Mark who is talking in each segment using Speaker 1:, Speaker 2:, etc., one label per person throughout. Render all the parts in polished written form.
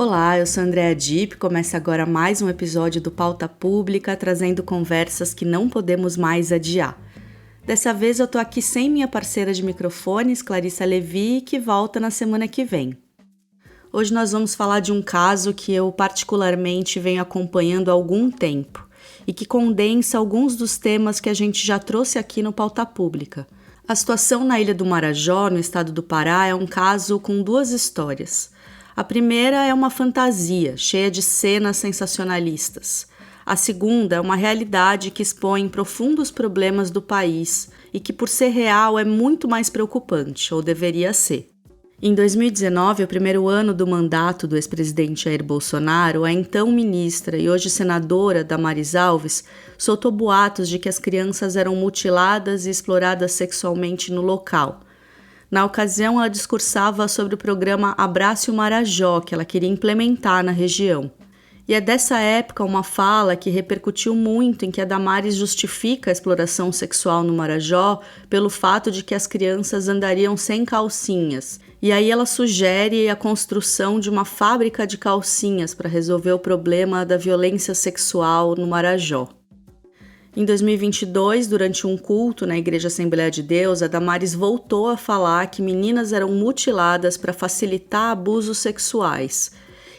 Speaker 1: Olá, eu sou Andréa Dipp, começa agora mais um episódio do Pauta Pública, trazendo conversas que não podemos mais adiar. Dessa vez eu tô aqui sem minha parceira de microfones, Clarissa Levi, que volta na semana que vem. Hoje nós vamos falar de um caso que eu particularmente venho acompanhando há algum tempo e que condensa alguns dos temas que a gente já trouxe aqui no Pauta Pública. A situação na Ilha do Marajó, no estado do Pará, é um caso com duas histórias. A primeira é uma fantasia, cheia de cenas sensacionalistas. A segunda é uma realidade que expõe profundos problemas do país e que, por ser real, é muito mais preocupante, ou deveria ser. Em 2019, o primeiro ano do mandato do ex-presidente Jair Bolsonaro, a então ministra e hoje senadora Damares Alves soltou boatos de que as crianças eram mutiladas e exploradas sexualmente no local. Na ocasião, ela discursava sobre o programa Abrace o Marajó, que ela queria implementar na região. E é dessa época uma fala que repercutiu muito em que a Damares justifica a exploração sexual no Marajó pelo fato de que as crianças andariam sem calcinhas. E aí ela sugere a construção de uma fábrica de calcinhas para resolver o problema da violência sexual no Marajó. Em 2022, durante um culto na Igreja Assembleia de Deus, a Damares voltou a falar que meninas eram mutiladas para facilitar abusos sexuais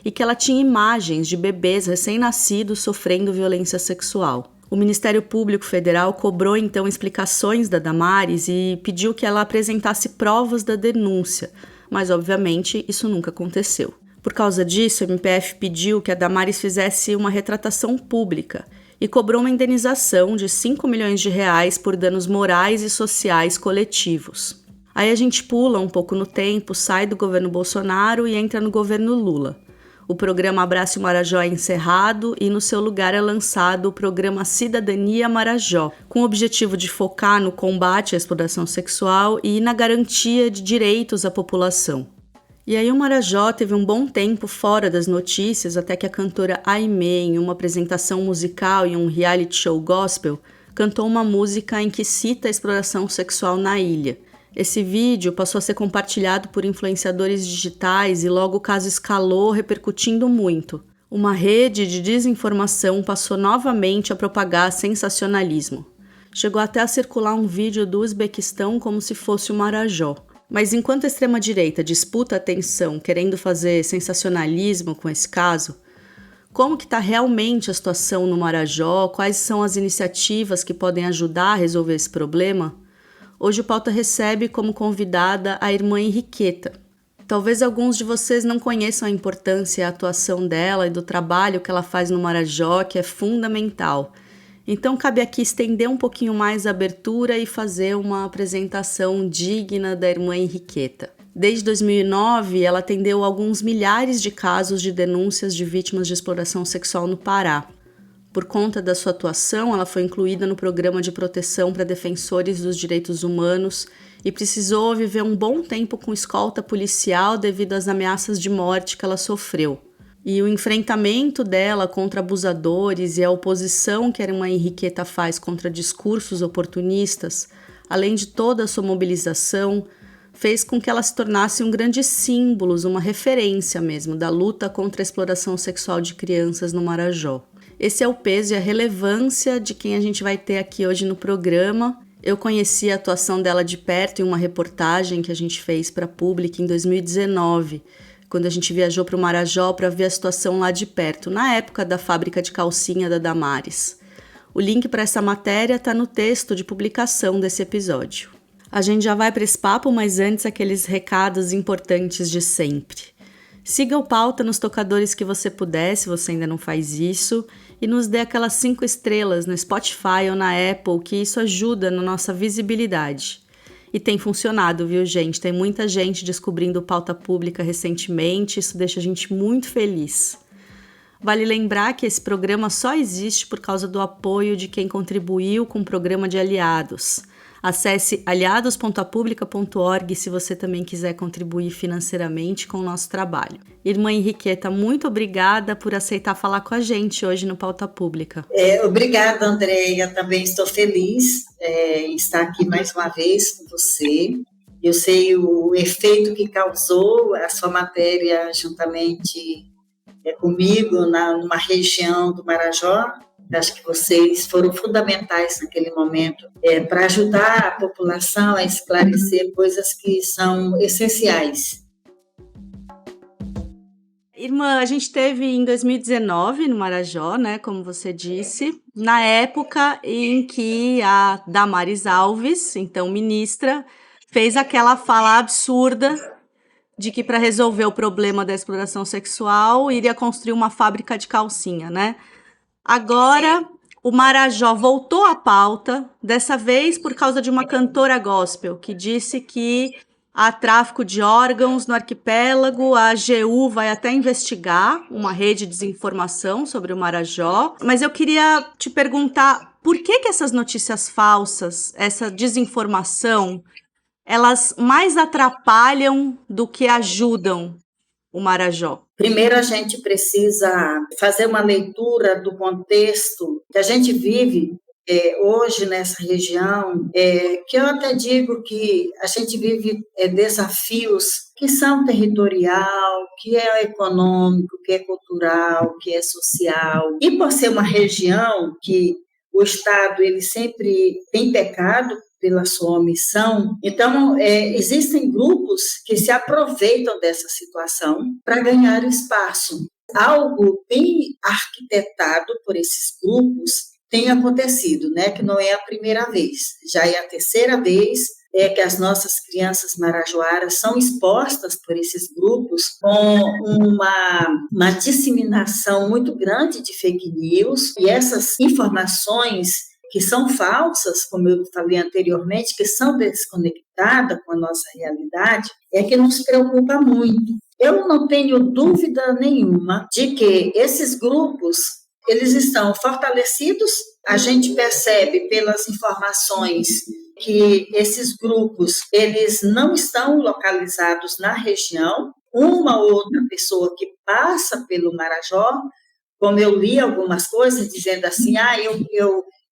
Speaker 1: e que ela tinha imagens de bebês recém-nascidos sofrendo violência sexual. O Ministério Público Federal cobrou então explicações da Damares e pediu que ela apresentasse provas da denúncia, mas obviamente isso nunca aconteceu. Por causa disso, o MPF pediu que a Damares fizesse uma retratação pública e cobrou uma indenização de 5 milhões de reais por danos morais e sociais coletivos. Aí a gente pula um pouco no tempo, sai do governo Bolsonaro e entra no governo Lula. O programa Abrace o Marajó é encerrado e no seu lugar é lançado o programa Cidadania Marajó, com o objetivo de focar no combate à exploração sexual e na garantia de direitos à população. E aí o Marajó teve um bom tempo fora das notícias até que a cantora Aimee, em uma apresentação musical e um reality show gospel, cantou uma música em que cita a exploração sexual na ilha. Esse vídeo passou a ser compartilhado por influenciadores digitais e logo o caso escalou, repercutindo muito. Uma rede de desinformação passou novamente a propagar sensacionalismo. Chegou até a circular um vídeo do Uzbequistão como se fosse o Marajó. Mas enquanto a extrema-direita disputa a atenção querendo fazer sensacionalismo com esse caso, como que está realmente a situação no Marajó? Quais são as iniciativas que podem ajudar a resolver esse problema? Hoje o Pauta recebe como convidada a irmã Henriqueta. Talvez alguns de vocês não conheçam a importância e a atuação dela e do trabalho que ela faz no Marajó, que é fundamental. Então cabe aqui estender um pouquinho mais a abertura e fazer uma apresentação digna da irmã Henriqueta. Desde 2009, ela atendeu alguns milhares de casos de denúncias de vítimas de exploração sexual no Pará. Por conta da sua atuação, ela foi incluída no programa de proteção para defensores dos direitos humanos e precisou viver um bom tempo com escolta policial devido às ameaças de morte que ela sofreu. E o enfrentamento dela contra abusadores e a oposição que a irmã Henriqueta faz contra discursos oportunistas, além de toda a sua mobilização, fez com que ela se tornasse um grande símbolo, uma referência mesmo da luta contra a exploração sexual de crianças no Marajó. Esse é o peso e a relevância de quem a gente vai ter aqui hoje no programa. Eu conheci a atuação dela de perto em uma reportagem que a gente fez para a Pública em 2019, quando a gente viajou para o Marajó para ver a situação lá de perto, na época da fábrica de calcinha da Damares. O link para essa matéria está no texto de publicação desse episódio. A gente já vai para esse papo, mas antes aqueles recados importantes de sempre. Siga o Pauta nos tocadores que você puder, se você ainda não faz isso, e nos dê aquelas 5 estrelas no Spotify ou na Apple, que isso ajuda na nossa visibilidade. E tem funcionado, viu, gente? Tem muita gente descobrindo o Pauta Pública recentemente, isso deixa a gente muito feliz. Vale lembrar que esse programa só existe por causa do apoio de quem contribuiu com o programa de aliados. Acesse aliados.apublica.org se você também quiser contribuir financeiramente com o nosso trabalho. Irmã Henriqueta, muito obrigada por aceitar falar com a gente hoje no Pauta Pública.
Speaker 2: Obrigada, Andréia. Também estou feliz em estar aqui mais uma vez com você. Eu sei o efeito que causou a sua matéria juntamente comigo numa região do Marajó. Acho que vocês foram fundamentais naquele momento para ajudar a população a esclarecer coisas que são essenciais.
Speaker 1: Irmã, a gente teve em 2019 no Marajó, né, como você disse, na época em que a Damares Alves, então ministra, fez aquela fala absurda de que para resolver o problema da exploração sexual iria construir uma fábrica de calcinha, né? Agora, o Marajó voltou à pauta, dessa vez por causa de uma cantora gospel, que disse que há tráfico de órgãos no arquipélago, a AGU vai até investigar uma rede de desinformação sobre o Marajó. Mas eu queria te perguntar, por que essas notícias falsas, essa desinformação, elas mais atrapalham do que ajudam o Marajó?
Speaker 2: Primeiro, a gente precisa fazer uma leitura do contexto que a gente vive hoje nessa região, que eu até digo que a gente vive desafios que são territorial, que é econômico, que é cultural, que é social. E por ser uma região que o Estado ele sempre tem pecado pela sua omissão. Então, existem grupos que se aproveitam dessa situação para ganhar espaço. Algo bem arquitetado por esses grupos tem acontecido, né? Que não é a primeira vez, já é a terceira vez que as nossas crianças marajoaras são expostas por esses grupos com uma disseminação muito grande de fake news, e essas informações que são falsas, como eu falei anteriormente, que são desconectadas com a nossa realidade, é que nos preocupa muito. Eu não tenho dúvida nenhuma de que esses grupos, eles estão fortalecidos. A gente percebe pelas informações que esses grupos, eles não estão localizados na região. Uma ou outra pessoa que passa pelo Marajó, como eu li algumas coisas dizendo assim,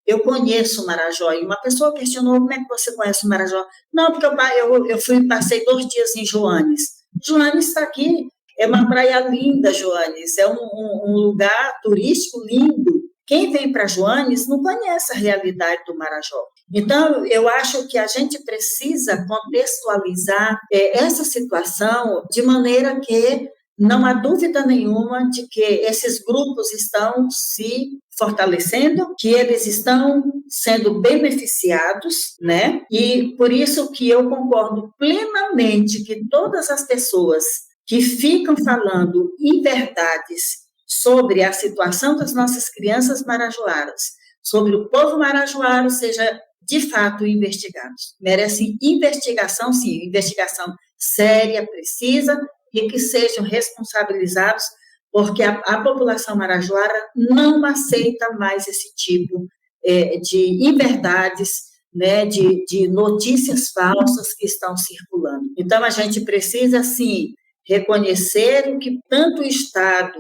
Speaker 2: eu conheço o Marajó. E uma pessoa questionou, como é que você conhece o Marajó? Não, porque eu passei 2 dias em Joanes. Joanes está aqui, é uma praia linda, Joanes, é um lugar turístico lindo. Quem vem para Joanes não conhece a realidade do Marajó. Então, eu acho que a gente precisa contextualizar essa situação de maneira que não há dúvida nenhuma de que esses grupos estão se fortalecendo, que eles estão sendo beneficiados, né? E por isso que eu concordo plenamente que todas as pessoas que ficam falando inverdades sobre a situação das nossas crianças marajoaras, sobre o povo marajoaro, seja de fato investigados. Merecem investigação, sim, investigação séria, precisa, e que sejam responsabilizados, porque a população marajoara não aceita mais esse tipo de inverdades, né, de notícias falsas que estão circulando. Então, a gente precisa, sim, reconhecer que tanto o Estado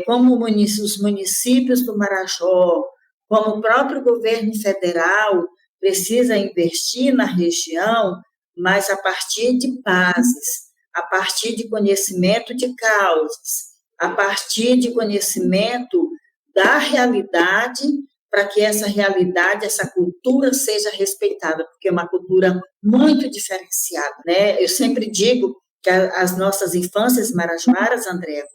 Speaker 2: como os municípios do Marajó, como o próprio governo federal, precisa investir na região, mas a partir de bases, a partir de conhecimento de causas, a partir de conhecimento da realidade, para que essa realidade, essa cultura seja respeitada, porque é uma cultura muito diferenciada, né? Eu sempre digo que as nossas infâncias marajoaras, André,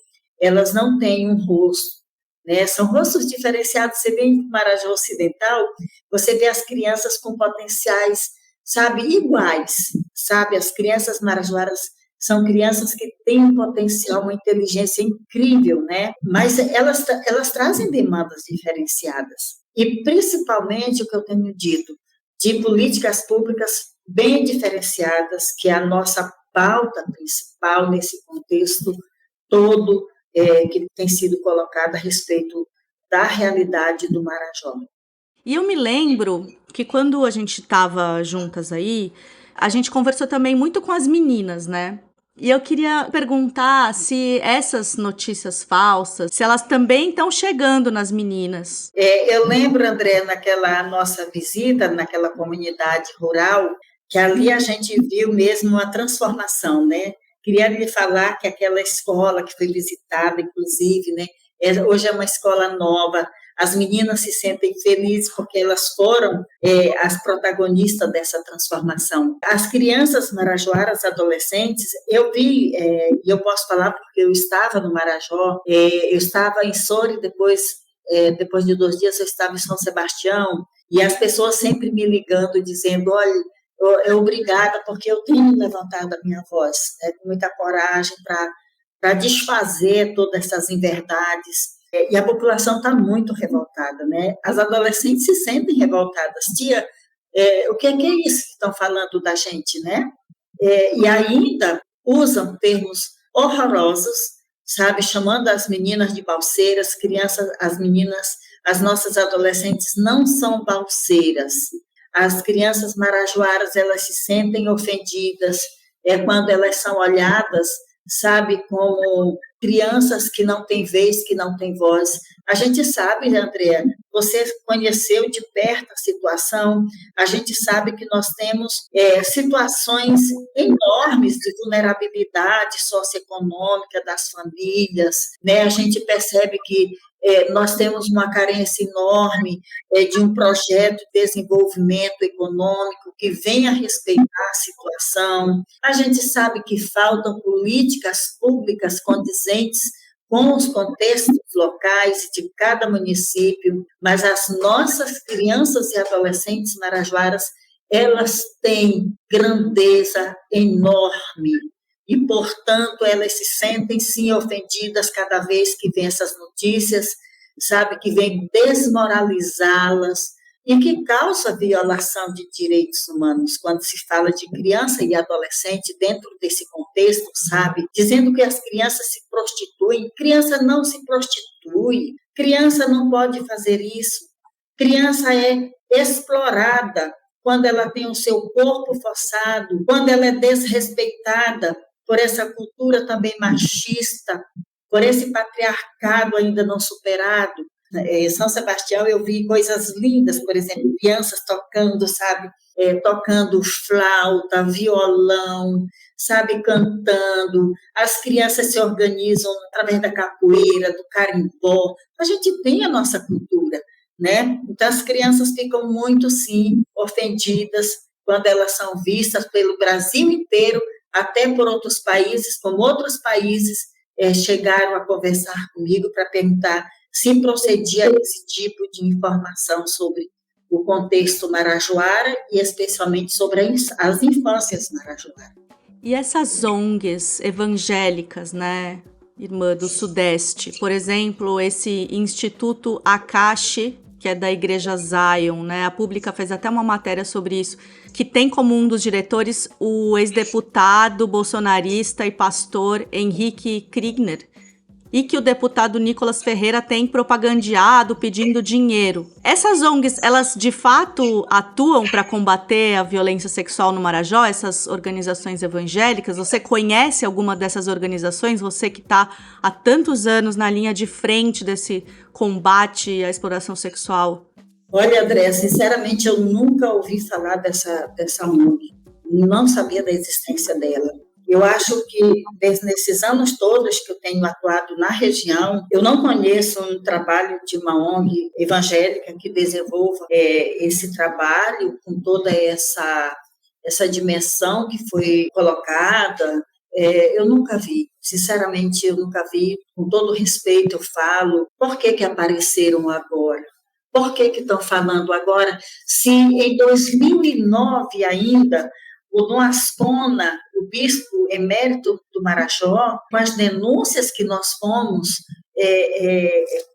Speaker 2: elas não têm um rosto, né? São rostos diferenciados. Você vê em Marajó Ocidental, você vê as crianças com potenciais, sabe, iguais, sabe? As crianças marajoaras são crianças que têm um potencial, uma inteligência incrível, né? Mas elas trazem demandas diferenciadas. E, principalmente, o que eu tenho dito, de políticas públicas bem diferenciadas, que é a nossa pauta principal nesse contexto todo que tem sido colocado a respeito da realidade do Marajó.
Speaker 1: E eu me lembro que quando a gente estava juntas aí, a gente conversou também muito com as meninas, né? E eu queria perguntar se essas notícias falsas, se elas também estão chegando nas meninas.
Speaker 2: Eu lembro, André, naquela nossa visita, naquela comunidade rural, que ali a gente viu mesmo uma transformação, né? Queria lhe falar que aquela escola que foi visitada, inclusive, né, hoje é uma escola nova. As meninas se sentem felizes porque elas foram as protagonistas dessa transformação. As crianças marajoaras, adolescentes, eu vi, e eu posso falar porque eu estava no Marajó, eu estava em Soure, depois de 2 dias eu estava em São Sebastião, e as pessoas sempre me ligando, dizendo, olha, obrigada, porque eu tenho levantado a minha voz, com muita coragem para desfazer todas essas inverdades. E a população está muito revoltada, né? As adolescentes se sentem revoltadas. Tia, o que é isso que estão falando da gente, né? E ainda usam termos horrorosos, sabe? Chamando as meninas de balseiras, as nossas adolescentes não são balseiras. As crianças marajoaras, elas se sentem ofendidas quando elas são olhadas, sabe, como crianças que não têm vez, que não têm voz. A gente sabe, Andréa, você conheceu de perto a situação, a gente sabe que nós temos situações enormes de vulnerabilidade socioeconômica das famílias, né? A gente percebe que nós temos uma carência enorme de um projeto de desenvolvimento econômico que venha respeitar a situação. A gente sabe que faltam políticas públicas condizentes com os contextos locais de cada município, mas as nossas crianças e adolescentes marajoaras, elas têm grandeza enorme. E, portanto, elas se sentem, sim, ofendidas cada vez que vêm essas notícias, sabe, que vem desmoralizá-las e que causa violação de direitos humanos quando se fala de criança e adolescente dentro desse contexto, sabe, dizendo que as crianças se prostituem. Criança não se prostitui, criança não pode fazer isso. Criança é explorada quando ela tem o seu corpo forçado, quando ela é desrespeitada por essa cultura também machista, por esse patriarcado ainda não superado. Em São Sebastião eu vi coisas lindas, por exemplo, crianças tocando, sabe, tocando flauta, violão, sabe, cantando. As crianças se organizam através da capoeira, do carimbó. A gente tem a nossa cultura, né? Então as crianças ficam muito, sim, ofendidas quando elas são vistas pelo Brasil inteiro, até por outros países, como outros países chegaram a conversar comigo para perguntar se procedia esse tipo de informação sobre o contexto marajoara e especialmente sobre as infâncias marajoaras.
Speaker 1: E essas ONGs evangélicas, né, irmã do Sudeste, por exemplo, esse Instituto Akashi, que é da Igreja Zion, né? A Pública fez até uma matéria sobre isso, que tem como um dos diretores o ex-deputado bolsonarista e pastor Henrique Kriegner, e que o deputado Nicolas Ferreira tem propagandeado pedindo dinheiro. Essas ONGs, elas de fato atuam para combater a violência sexual no Marajó, essas organizações evangélicas? Você conhece alguma dessas organizações? Você que está há tantos anos na linha de frente desse combate à exploração sexual.
Speaker 2: Olha, André, sinceramente eu nunca ouvi falar dessa ONG. Não sabia da existência dela. Eu acho que, nesses anos todos que eu tenho atuado na região, eu não conheço um trabalho de uma ONG evangélica que desenvolva esse trabalho com toda essa dimensão que foi colocada. Eu nunca vi, sinceramente, eu nunca vi. Com todo respeito, eu falo, por que apareceram agora? Por que estão falando agora? Se em 2009 ainda, o Dom Ascona, o bispo emérito do Marajó, com as denúncias que nós fomos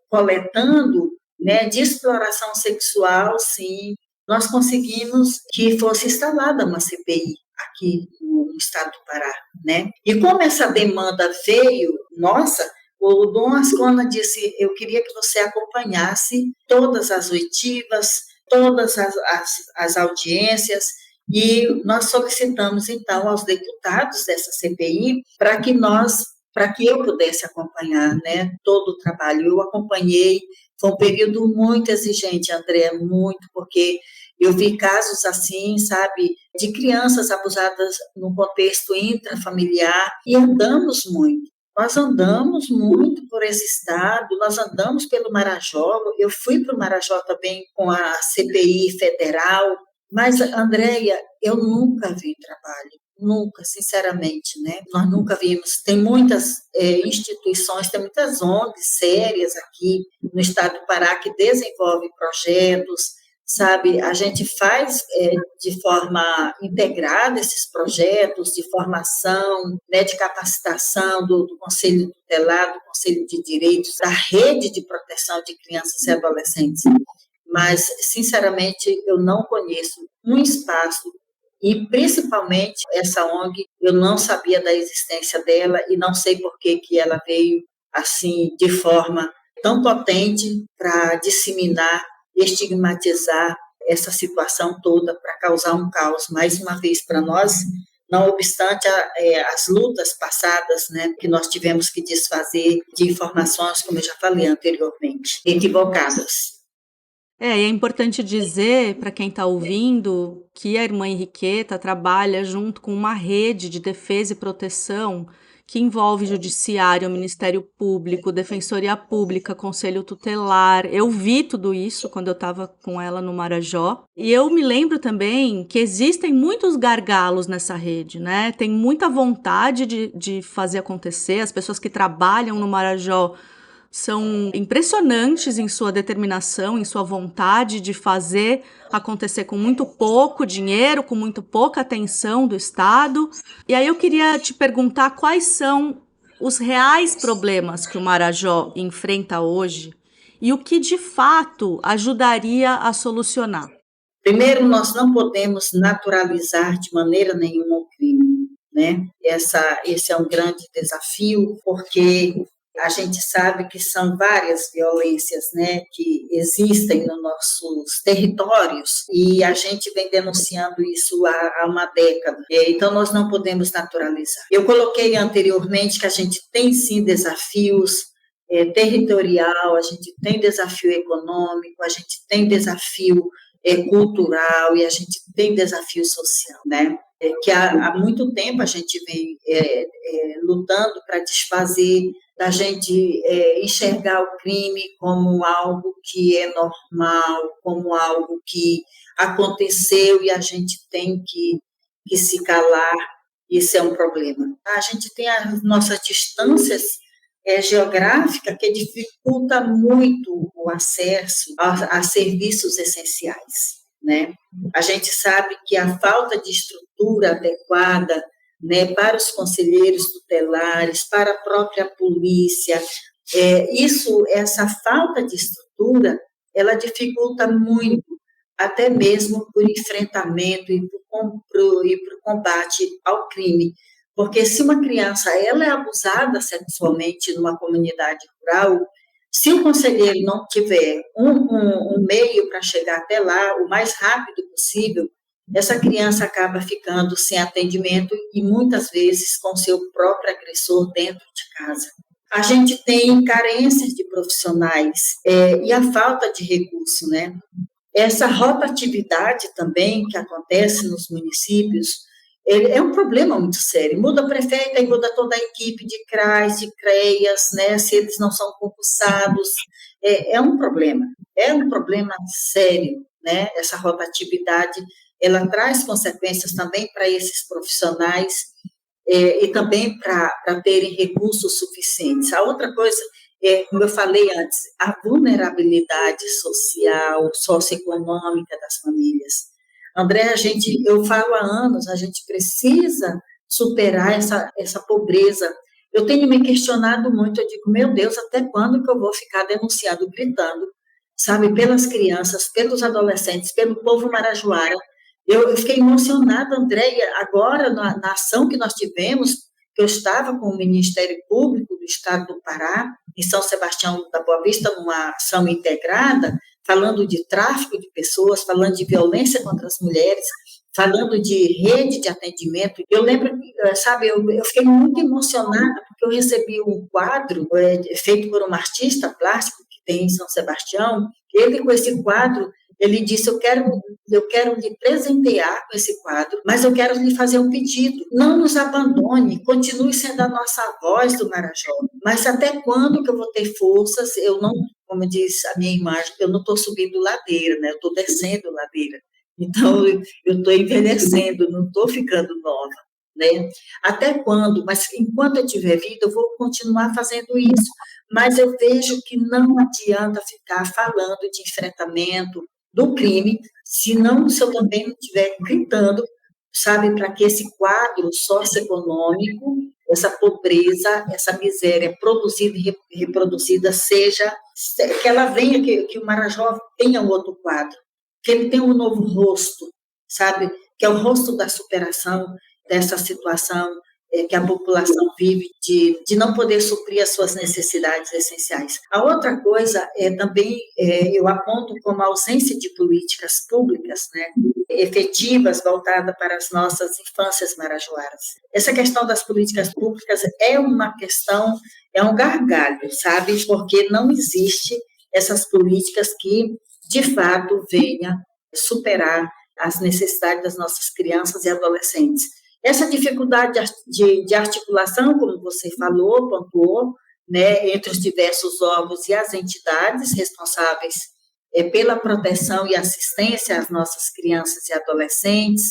Speaker 2: coletando, né, de exploração sexual, sim, nós conseguimos que fosse instalada uma CPI aqui no estado do Pará, né? E como essa demanda veio, nossa, o Dom Ascona disse, eu queria que você acompanhasse todas as oitivas, todas as audiências, e nós solicitamos, então, aos deputados dessa CPI para que eu pudesse acompanhar, né, todo o trabalho. Eu acompanhei, foi um período muito exigente, André, muito, porque Eu vi casos assim, sabe, de crianças abusadas no contexto intrafamiliar e andamos muito. Nós andamos muito por esse estado, nós andamos pelo Marajó, eu fui para o Marajó também com a CPI federal, mas, Andréia, eu nunca vi trabalho, nunca, sinceramente, né? Nós nunca vimos. Tem muitas instituições, tem muitas ONGs sérias aqui no estado do Pará que desenvolvem projetos, sabe? A gente faz de forma integrada esses projetos de formação, né, de capacitação do Conselho Tutelar, do Conselho de Direitos, da Rede de Proteção de Crianças e Adolescentes. Mas, sinceramente, eu não conheço um espaço, e principalmente essa ONG, eu não sabia da existência dela e não sei por que ela veio assim, de forma tão potente para disseminar, estigmatizar essa situação toda, para causar um caos, mais uma vez, para nós, não obstante as lutas passadas, né, que nós tivemos que desfazer de informações, como eu já falei anteriormente, equivocadas.
Speaker 1: É importante dizer para quem está ouvindo que a irmã Henriqueta trabalha junto com uma rede de defesa e proteção que envolve Judiciário, Ministério Público, Defensoria Pública, Conselho Tutelar. Eu vi tudo isso quando eu estava com ela no Marajó. E eu me lembro também que existem muitos gargalos nessa rede, né? Tem muita vontade de fazer acontecer. As pessoas que trabalham no Marajó são impressionantes em sua determinação, em sua vontade de fazer acontecer com muito pouco dinheiro, com muito pouca atenção do Estado. E aí eu queria te perguntar quais são os reais problemas que o Marajó enfrenta hoje e o que de fato ajudaria a solucionar.
Speaker 2: Primeiro, nós não podemos naturalizar de maneira nenhuma o crime, né? Esse é um grande desafio, porque a gente sabe que são várias violências, né, que existem nos nossos territórios e a gente vem denunciando isso há uma década. Então, nós não podemos naturalizar. Eu coloquei anteriormente que a gente tem, sim, desafios territorial, a gente tem desafio econômico, a gente tem desafio cultural e a gente tem desafio social, né? Que há muito tempo a gente vem lutando para desfazer, da gente enxergar o crime como algo que é normal, como algo que aconteceu e a gente tem que se calar. Isso é um problema. A gente tem as nossas distâncias geográficas que dificulta muito o acesso a serviços essenciais, né? A gente sabe que a falta de estrutura adequada, né, para os conselheiros tutelares, para a própria polícia, essa falta de estrutura, ela dificulta muito, até mesmo por enfrentamento e por combate ao crime. Porque se uma criança ela é abusada sexualmente numa comunidade rural, se o conselheiro não tiver um meio para chegar até lá o mais rápido possível, essa criança acaba ficando sem atendimento e muitas vezes com seu próprio agressor dentro de casa. A gente tem carências de profissionais e a falta de recurso, né? Essa rotatividade também que acontece nos municípios é um problema muito sério. Muda a prefeita e muda toda a equipe de CRAS, de CREAS, né? Se eles não são concursados, é um problema sério, né? Essa rotatividade, ela traz consequências também para esses profissionais e também para terem recursos suficientes. A outra coisa, como eu falei antes, a vulnerabilidade social, socioeconômica das famílias. André, eu falo há anos, a gente precisa superar essa pobreza. Eu tenho me questionado muito, eu digo, meu Deus, até quando que eu vou ficar denunciando, gritando, sabe, pelas crianças, pelos adolescentes, pelo povo marajoara. Eu fiquei emocionada, André, agora na ação que nós tivemos, que eu estava com o Ministério Público do Estado do Pará, em São Sebastião da Boa Vista, numa ação integrada, falando de tráfico de pessoas, falando de violência contra as mulheres, falando de rede de atendimento. Eu lembro, sabe, eu fiquei muito emocionada, porque eu recebi um quadro feito por um artista plástico que tem em São Sebastião. Ele, com esse quadro, Ele disse, eu quero lhe presentear com esse quadro, mas eu quero lhe fazer um pedido. Não nos abandone, continue sendo a nossa voz do Marajó. Mas até quando que eu vou ter forças? Eu não, como diz a minha imagem, eu não estou subindo ladeira, né? Eu estou descendo ladeira. Então, eu estou envelhecendo, não estou ficando nova. Né? Até quando? Mas enquanto eu tiver vida, eu vou continuar fazendo isso. Mas eu vejo que não adianta ficar falando de enfrentamento do crime, se eu também não estiver gritando, sabe, para que esse quadro socioeconômico, essa pobreza, essa miséria produzida e reproduzida que ela venha, que o Marajó tenha um outro quadro, que ele tenha um novo rosto, sabe, que é o rosto da superação dessa situação que a população vive de não poder suprir as suas necessidades essenciais. A outra coisa também eu aponto como a ausência de políticas públicas, né, efetivas voltadas para as nossas infâncias marajoaras. Essa questão das políticas públicas é uma questão, é um gargalho, sabe, porque não existe essas políticas que, de fato, venham superar as necessidades das nossas crianças e adolescentes. Essa dificuldade de articulação, como você falou, pontuou, né, entre os diversos órgãos e as entidades responsáveis pela proteção e assistência às nossas crianças e adolescentes.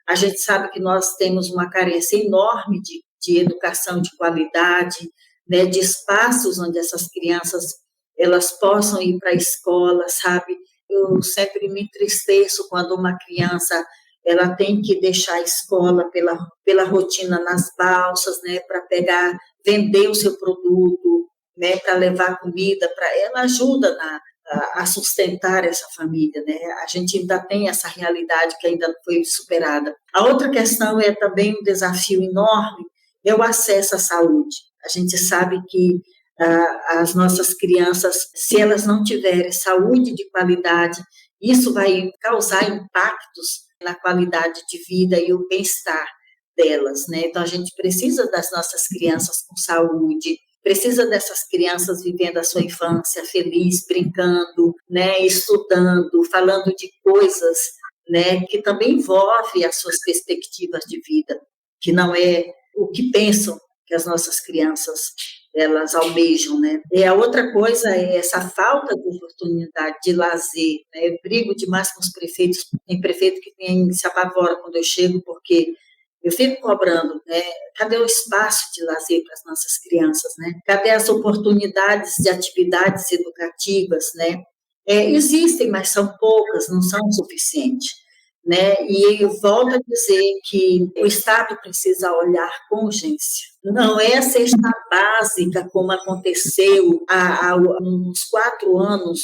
Speaker 2: A gente sabe que nós temos uma carência enorme de educação de qualidade, né, de espaços onde essas crianças elas possam ir para a escola, sabe? Eu sempre me entristeço quando uma criança ela tem que deixar a escola pela rotina nas balsas, né, para vender o seu produto, né, para levar comida, ela ajuda a sustentar essa família, né? A gente ainda tem essa realidade que ainda não foi superada. A outra questão é também um desafio enorme, é o acesso à saúde. A gente sabe que as nossas crianças, se elas não tiverem saúde de qualidade, isso vai causar impactos na qualidade de vida e o bem-estar delas, né? Então, a gente precisa das nossas crianças com saúde, precisa dessas crianças vivendo a sua infância feliz, brincando, né? Estudando, falando de coisas, né? Que também envolve as suas perspectivas de vida, que não é o que pensam que as nossas crianças elas almejam, né? E a outra coisa é essa falta de oportunidade de lazer, né? Eu brigo demais com os prefeitos, tem prefeito que se apavora quando eu chego, porque eu fico cobrando, né? Cadê o espaço de lazer para as nossas crianças, né? Cadê as oportunidades de atividades educativas, né? Existem, mas são poucas, não são suficientes. Né? E eu volto a dizer que o Estado precisa olhar com urgência. Não é a cesta básica, como aconteceu há uns 4 anos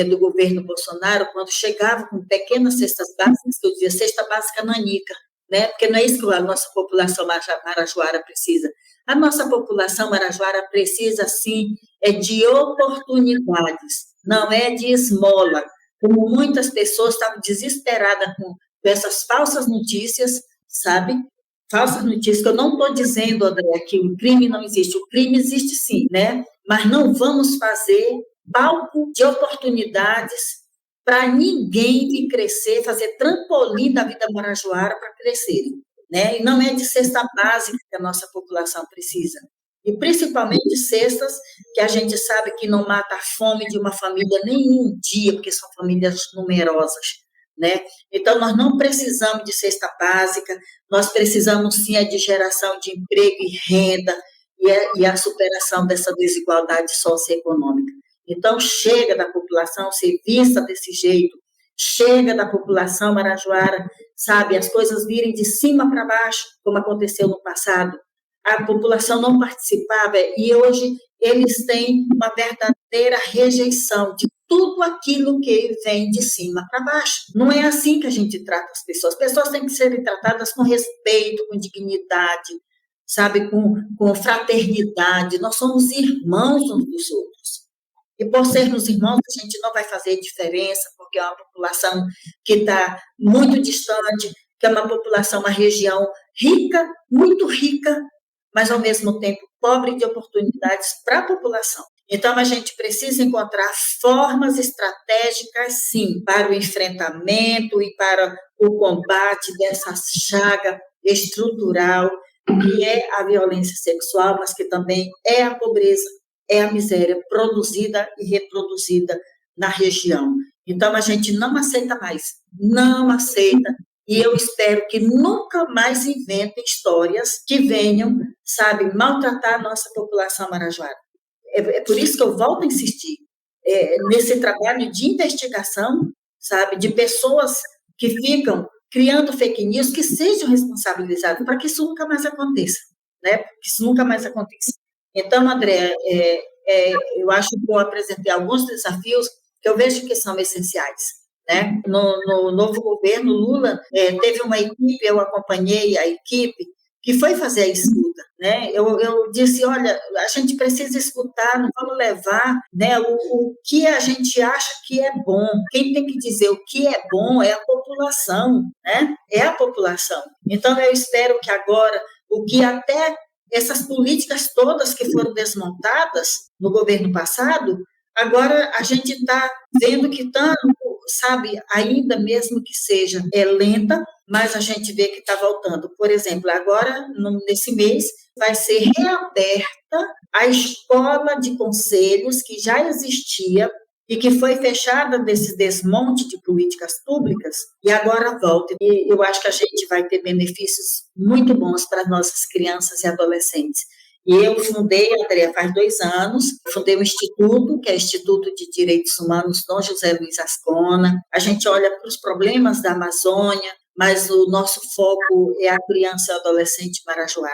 Speaker 2: do governo Bolsonaro, quando chegava com pequenas cestas básicas, que eu dizia cesta básica nanica, né? Porque não é isso que a nossa população marajoara precisa. A nossa população marajoara precisa, sim, de oportunidades, não é de esmola. Como muitas pessoas estavam desesperadas com essas falsas notícias, sabe? Falsas notícias, que eu não estou dizendo, André, que o crime não existe. O crime existe sim, né? Mas não vamos fazer palco de oportunidades para ninguém vir crescer, fazer trampolim da vida marajoara para crescer, né? E não é de cesta básica que a nossa população precisa. E principalmente cestas que a gente sabe que não mata a fome de uma família nem um dia, porque são famílias numerosas, né? Então, nós não precisamos de cesta básica, nós precisamos, sim, de geração de emprego e renda e a superação dessa desigualdade socioeconômica. Então, chega da população ser vista desse jeito, chega da população marajoara, sabe, as coisas virem de cima para baixo, como aconteceu no passado. A população não participava e hoje eles têm uma verdadeira rejeição de tudo aquilo que vem de cima para baixo. Não é assim que a gente trata as pessoas. As pessoas têm que ser tratadas com respeito, com dignidade, sabe, com fraternidade. Nós somos irmãos uns dos outros. E por sermos irmãos, a gente não vai fazer diferença, porque é uma população que está muito distante, que é uma população, uma região rica, muito rica, mas, ao mesmo tempo, pobre de oportunidades para a população. Então, a gente precisa encontrar formas estratégicas, sim, para o enfrentamento e para o combate dessa chaga estrutural que é a violência sexual, mas que também é a pobreza, é a miséria produzida e reproduzida na região. Então, a gente não aceita mais, não aceita, e eu espero que nunca mais inventem histórias que venham, sabe, maltratar a nossa população marajoara. É por isso que eu volto a insistir nesse trabalho de investigação, sabe, de pessoas que ficam criando fake news, que sejam responsabilizadas para que isso nunca mais aconteça, né? Que isso nunca mais aconteça. Então, André, eu acho que eu apresentei alguns desafios que eu vejo que são essenciais, né? No novo governo Lula, teve uma equipe, eu acompanhei a equipe, que foi fazer a escuta, né? Eu disse, olha, a gente precisa escutar, não vamos levar, né, o que a gente acha que é bom. Quem tem que dizer o que é bom é a população, né? É a população. Então, eu espero que agora, o que até essas políticas todas que foram desmontadas no governo passado, agora a gente está vendo que tanto, sabe, ainda mesmo que seja lenta, mas a gente vê que está voltando. Por exemplo, agora, nesse mês, vai ser reaberta a escola de conselhos que já existia e que foi fechada desse desmonte de políticas públicas, e agora volta. E eu acho que a gente vai ter benefícios muito bons para as nossas crianças e adolescentes. E eu fundei, Andréa, faz 2 anos, fundei um instituto, que é o Instituto de Direitos Humanos Dom José Luiz Ascona. A gente olha para os problemas da Amazônia, mas o nosso foco é a criança e o adolescente marajoara.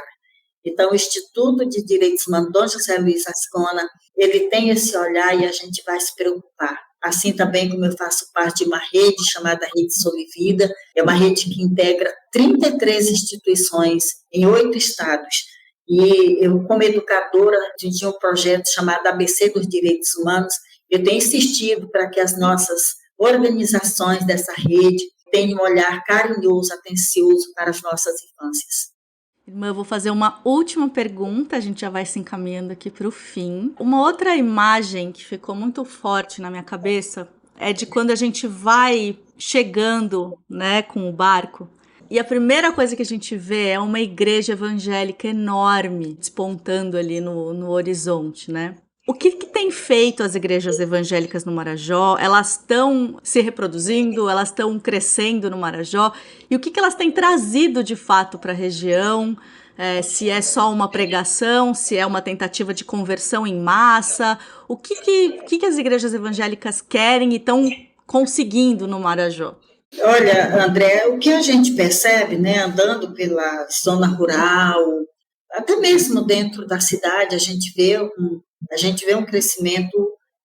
Speaker 2: Então, o Instituto de Direitos Humanos Dom José Luiz Ascona, ele tem esse olhar e a gente vai se preocupar. Assim também como eu faço parte de uma rede chamada Rede Solivida, é uma rede que integra 33 instituições em 8 estados. E eu, como educadora, a gente tinha um projeto chamado ABC dos Direitos Humanos. Eu tenho insistido para que as nossas organizações dessa rede tenham um olhar carinhoso, atencioso para as nossas infâncias.
Speaker 1: Irmã, eu vou fazer uma última pergunta, a gente já vai se encaminhando aqui para o fim. Uma outra imagem que ficou muito forte na minha cabeça é de quando a gente vai chegando, né, com o barco. E a primeira coisa que a gente vê é uma igreja evangélica enorme despontando ali no horizonte, né? O que tem feito as igrejas evangélicas no Marajó? Elas estão se reproduzindo? Elas estão crescendo no Marajó? E o que elas têm trazido de fato para a região? Se é só uma pregação, se é uma tentativa de conversão em massa? O que as igrejas evangélicas querem e estão conseguindo no Marajó?
Speaker 2: Olha, André, o que a gente percebe, né, andando pela zona rural, até mesmo dentro da cidade, a gente vê um crescimento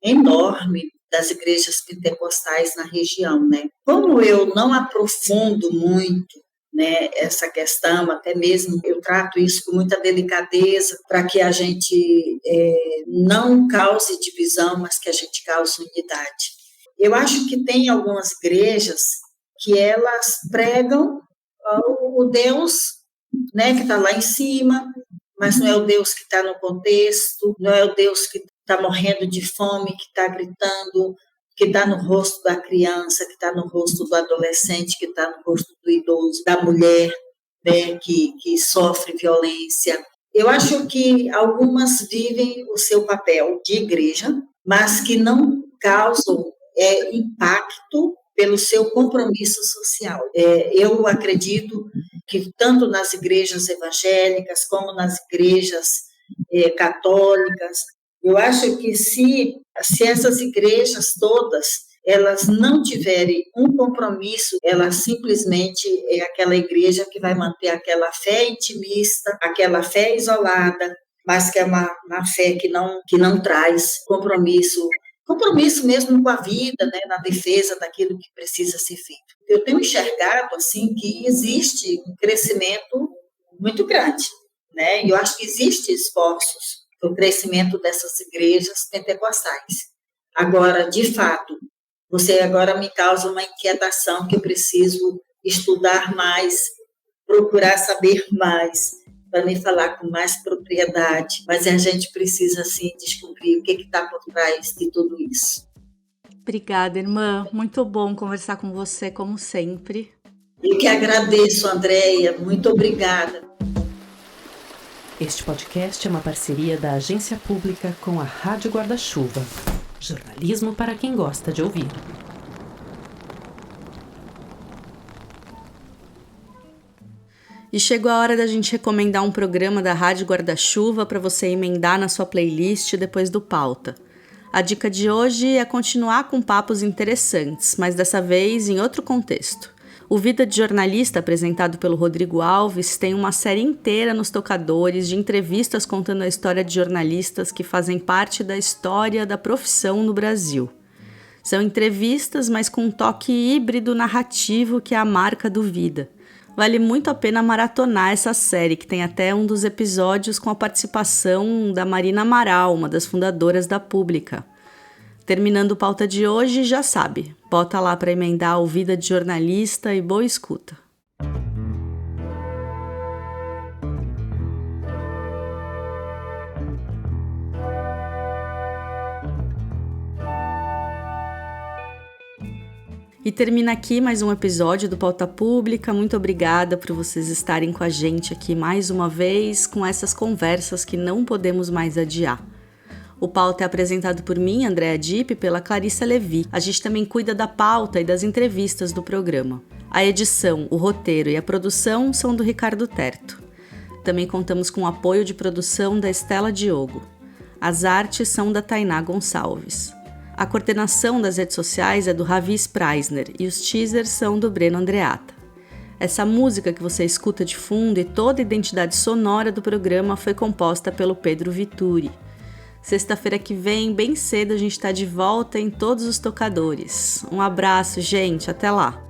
Speaker 2: enorme das igrejas pentecostais na região, né? Como eu não aprofundo muito, né, essa questão, até mesmo eu trato isso com muita delicadeza para que a gente não cause divisão, mas que a gente cause unidade. Eu acho que tem algumas igrejas que elas pregam o Deus, né, que está lá em cima, mas não é o Deus que está no contexto, não é o Deus que está morrendo de fome, que está gritando, que está no rosto da criança, que está no rosto do adolescente, que está no rosto do idoso, da mulher, né, que sofre violência. Eu acho que algumas vivem o seu papel de igreja, mas que não causam impacto pelo seu compromisso social. Eu acredito que tanto nas igrejas evangélicas como nas igrejas católicas, eu acho que se essas igrejas todas elas não tiverem um compromisso, ela simplesmente é aquela igreja que vai manter aquela fé intimista, aquela fé isolada, mas que é uma fé que não traz compromisso mesmo com a vida, né, na defesa daquilo que precisa ser feito. Eu tenho enxergado assim que existe um crescimento muito grande, né? E eu acho que existem esforços para o crescimento dessas igrejas pentecostais. Agora, de fato, você agora me causa uma inquietação que eu preciso estudar mais, procurar saber mais, para me falar com mais propriedade, mas a gente precisa, sim, descobrir o que está por trás de tudo isso.
Speaker 1: Obrigada, irmã. Muito bom conversar com você, como sempre.
Speaker 2: Eu que agradeço, Andréia. Muito obrigada.
Speaker 3: Este podcast é uma parceria da Agência Pública com a Rádio Guarda-Chuva. Jornalismo para quem gosta de ouvir.
Speaker 1: E chegou a hora da gente recomendar um programa da Rádio Guarda-Chuva para você emendar na sua playlist depois do Pauta. A dica de hoje é continuar com papos interessantes, mas dessa vez em outro contexto. O Vida de Jornalista, apresentado pelo Rodrigo Alves, tem uma série inteira nos tocadores de entrevistas contando a história de jornalistas que fazem parte da história da profissão no Brasil. São entrevistas, mas com um toque híbrido narrativo que é a marca do Vida. Vale muito a pena maratonar essa série, que tem até um dos episódios com a participação da Marina Amaral, uma das fundadoras da Pública. Terminando o Pauta de hoje, já sabe, bota lá para emendar o Vida de Jornalista e boa escuta. E termina aqui mais um episódio do Pauta Pública. Muito obrigada por vocês estarem com a gente aqui mais uma vez, com essas conversas que não podemos mais adiar. O Pauta é apresentado por mim, Andréa Dipp, e pela Clarissa Levi. A gente também cuida da pauta e das entrevistas do programa. A edição, o roteiro e a produção são do Ricardo Terto. Também contamos com o apoio de produção da Estela Diogo. As artes são da Tainá Gonçalves. A coordenação das redes sociais é do Ravi Spreisner e os teasers são do Breno Andreata. Essa música que você escuta de fundo e toda a identidade sonora do programa foi composta pelo Pedro Vituri. Sexta-feira que vem, bem cedo, a gente está de volta em todos os tocadores. Um abraço, gente. Até lá!